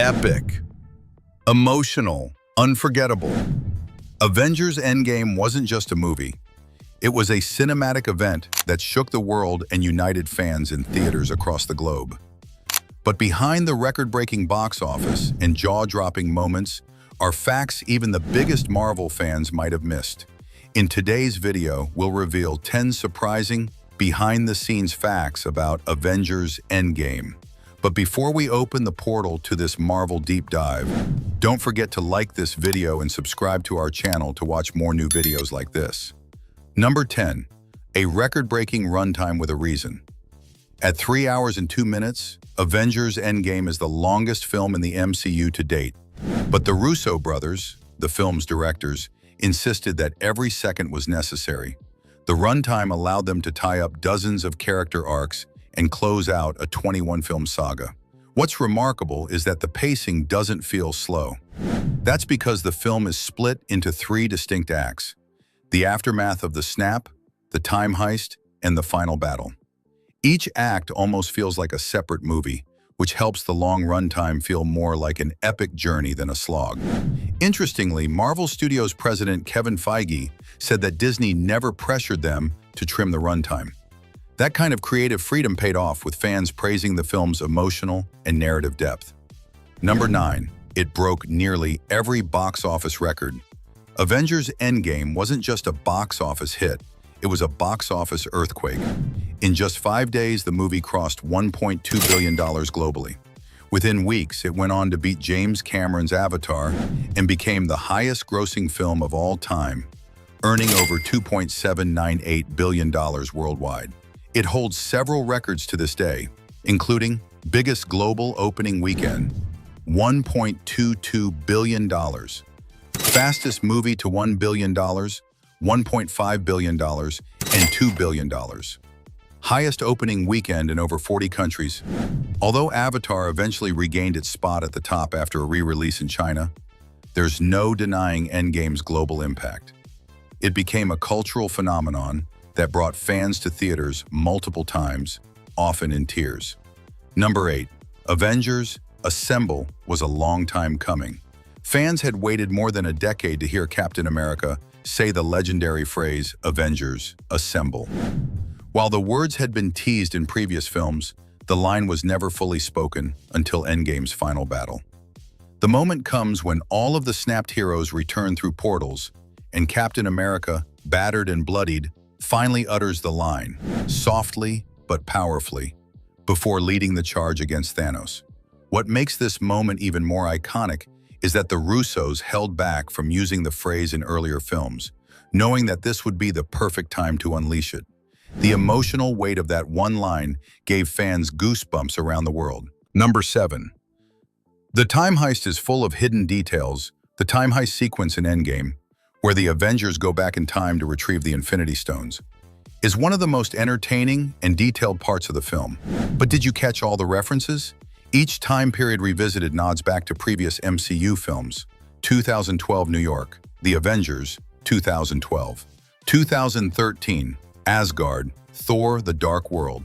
Epic, emotional, unforgettable. Avengers Endgame wasn't just a movie. It was a cinematic event that shook the world and united fans in theaters across the globe. But behind the record-breaking box office and jaw-dropping moments are facts even the biggest Marvel fans might have missed. In today's video, we'll reveal 10 surprising, behind-the-scenes facts about Avengers Endgame. But before we open the portal to this Marvel deep dive, don't forget to like this video and subscribe to our channel to watch more new videos like this. Number 10. A record-breaking runtime with a reason. At 3 hours and 2 minutes, Avengers Endgame is the longest film in the MCU to date. But the Russo brothers, the film's directors, insisted that every second was necessary. The runtime allowed them to tie up dozens of character arcs and close out a 21-film saga. What's remarkable is that the pacing doesn't feel slow. That's because the film is split into 3 distinct acts: the aftermath of the snap, the time heist, and the final battle. Each act almost feels like a separate movie, which helps the long runtime feel more like an epic journey than a slog. Interestingly, Marvel Studios president Kevin Feige said that Disney never pressured them to trim the runtime. That kind of creative freedom paid off, with fans praising the film's emotional and narrative depth. Number 9. It broke nearly every box office record. Avengers Endgame wasn't just a box office hit, it was a box office earthquake. In just 5 days, the movie crossed $1.2 billion globally. Within weeks, it went on to beat James Cameron's Avatar and became the highest-grossing film of all time, earning over $2.798 billion worldwide. It holds several records to this day, including biggest global opening weekend, $1.22 billion, fastest movie to $1 billion, $1.5 billion, and $2 billion. Highest opening weekend in over 40 countries. Although Avatar eventually regained its spot at the top after a re-release in China, there's no denying Endgame's global impact. It became a cultural phenomenon that brought fans to theaters multiple times, often in tears. Number 8. Avengers Assemble was a long time coming. Fans had waited more than a decade to hear Captain America say the legendary phrase, "Avengers Assemble." While the words had been teased in previous films, the line was never fully spoken until Endgame's final battle. The moment comes when all of the snapped heroes return through portals, and Captain America, battered and bloodied, finally utters the line, softly but powerfully, before leading the charge against Thanos. What makes this moment even more iconic is that the Russos held back from using the phrase in earlier films, knowing that this would be the perfect time to unleash it. The emotional weight of that one line gave fans goosebumps around the world. Number 7. The time heist is full of hidden details. The time heist sequence in Endgame, where the Avengers go back in time to retrieve the Infinity Stones, is one of the most entertaining and detailed parts of the film. But did you catch all the references? Each time period revisited nods back to previous MCU films. 2012 New York, The Avengers, 2012. 2013, Asgard, Thor: The Dark World.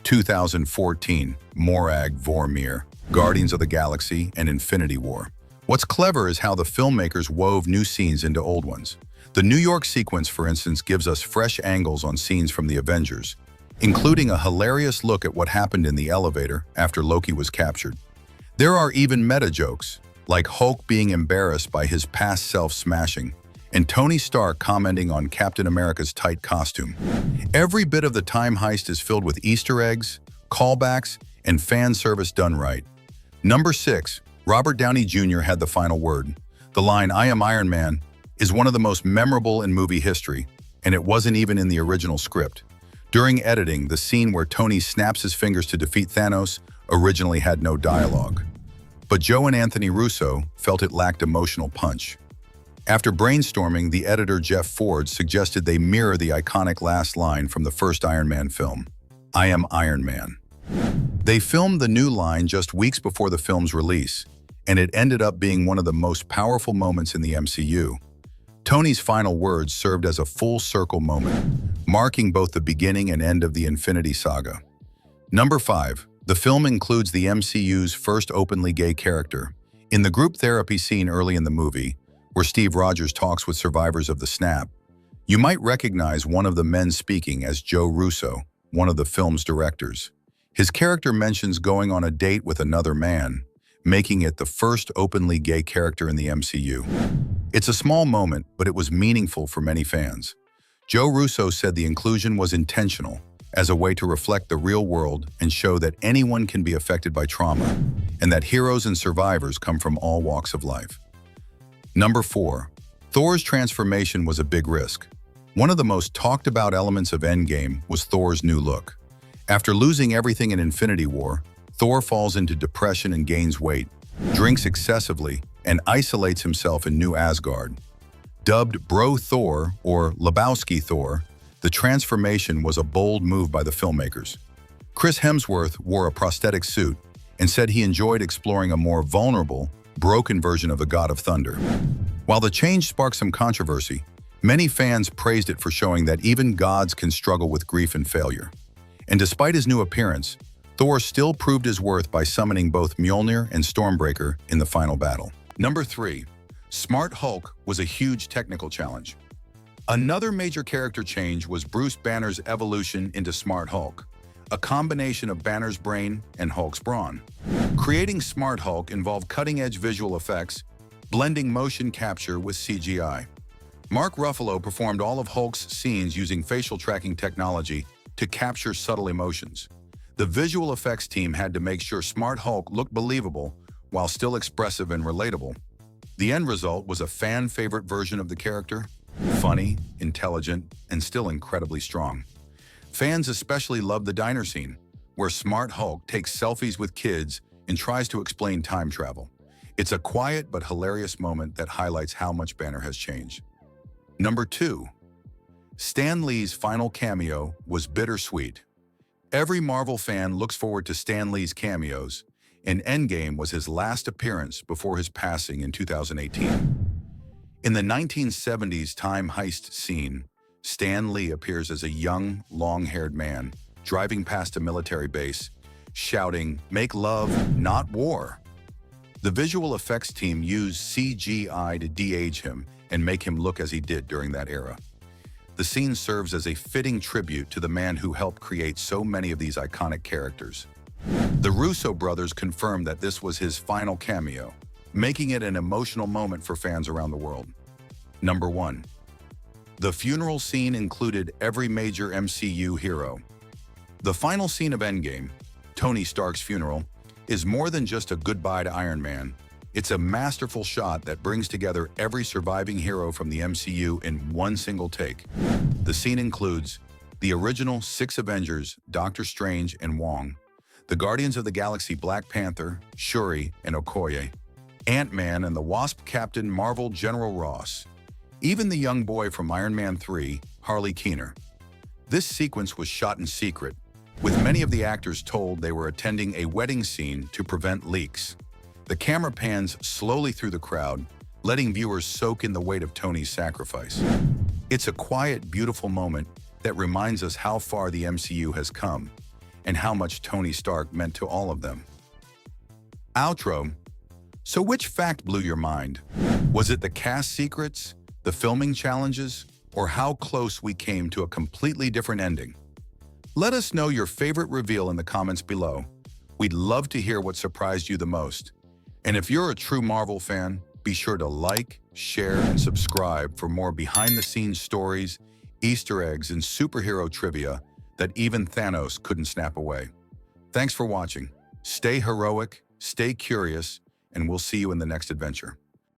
2014, Morag Vormir, Guardians of the Galaxy and Infinity War. What's clever is how the filmmakers wove new scenes into old ones. The New York sequence, for instance, gives us fresh angles on scenes from the Avengers, including a hilarious look at what happened in the elevator after Loki was captured. There are even meta jokes, like Hulk being embarrassed by his past self smashing, and Tony Stark commenting on Captain America's tight costume. Every bit of the time heist is filled with Easter eggs, callbacks, and fan service done right. Number 6. Robert Downey Jr. had the final word. The line, "I am Iron Man," is one of the most memorable in movie history, and it wasn't even in the original script. During editing, the scene where Tony snaps his fingers to defeat Thanos originally had no dialogue. But Joe and Anthony Russo felt it lacked emotional punch. After brainstorming, the editor Jeff Ford suggested they mirror the iconic last line from the first Iron Man film, "I am Iron Man." They filmed the new line just weeks before the film's release, and it ended up being one of the most powerful moments in the MCU. Tony's final words served as a full-circle moment, marking both the beginning and end of the Infinity Saga. Number 5. The film includes the MCU's first openly gay character. In the group therapy scene early in the movie, where Steve Rogers talks with survivors of the snap, you might recognize one of the men speaking as Joe Russo, one of the film's directors. His character mentions going on a date with another man, making it the first openly gay character in the MCU. It's a small moment, but it was meaningful for many fans. Joe Russo said the inclusion was intentional, as a way to reflect the real world and show that anyone can be affected by trauma, and that heroes and survivors come from all walks of life. Number 4. Thor's transformation was a big risk. One of the most talked about elements of Endgame was Thor's new look. After losing everything in Infinity War, Thor falls into depression and gains weight, drinks excessively, and isolates himself in New Asgard. Dubbed Bro Thor or Lebowski Thor, the transformation was a bold move by the filmmakers. Chris Hemsworth wore a prosthetic suit and said he enjoyed exploring a more vulnerable, broken version of the God of Thunder. While the change sparked some controversy, many fans praised it for showing that even gods can struggle with grief and failure. And despite his new appearance, Thor still proved his worth by summoning both Mjolnir and Stormbreaker in the final battle. Number 3. Smart Hulk was a huge technical challenge. Another major character change was Bruce Banner's evolution into Smart Hulk, a combination of Banner's brain and Hulk's brawn. Creating Smart Hulk involved cutting-edge visual effects, blending motion capture with CGI. Mark Ruffalo performed all of Hulk's scenes using facial tracking technology to capture subtle emotions. The visual effects team had to make sure Smart Hulk looked believable while still expressive and relatable. The end result was a fan-favorite version of the character, funny, intelligent, and still incredibly strong. Fans especially loved the diner scene, where Smart Hulk takes selfies with kids and tries to explain time travel. It's a quiet but hilarious moment that highlights how much Banner has changed. Number 2. Stan Lee's final cameo was bittersweet. Every Marvel fan looks forward to Stan Lee's cameos, and Endgame was his last appearance before his passing in 2018. In the 1970s time heist scene, Stan Lee appears as a young, long-haired man driving past a military base, shouting, "Make love, not war." The visual effects team used CGI to de-age him and make him look as he did during that era. The scene serves as a fitting tribute to the man who helped create so many of these iconic characters. The Russo brothers confirmed that this was his final cameo, making it an emotional moment for fans around the world. Number 1. The funeral scene included every major MCU hero. The final scene of Endgame, Tony Stark's funeral, is more than just a goodbye to Iron Man. It's a masterful shot that brings together every surviving hero from the MCU in one single take. The scene includes the original 6 Avengers, Doctor Strange and Wong, the Guardians of the Galaxy Black Panther, Shuri and Okoye, Ant-Man and the Wasp Captain Marvel General Ross, even the young boy from Iron Man 3, Harley Keener. This sequence was shot in secret, with many of the actors told they were attending a wedding scene to prevent leaks. The camera pans slowly through the crowd, letting viewers soak in the weight of Tony's sacrifice. It's a quiet, beautiful moment that reminds us how far the MCU has come and how much Tony Stark meant to all of them. Outro. So which fact blew your mind? Was it the cast secrets, the filming challenges, or how close we came to a completely different ending? Let us know your favorite reveal in the comments below. We'd love to hear what surprised you the most. And if you're a true Marvel fan, be sure to like, share, and subscribe for more behind-the-scenes stories, Easter eggs, and superhero trivia that even Thanos couldn't snap away. Thanks for watching. Stay heroic, stay curious, and we'll see you in the next adventure.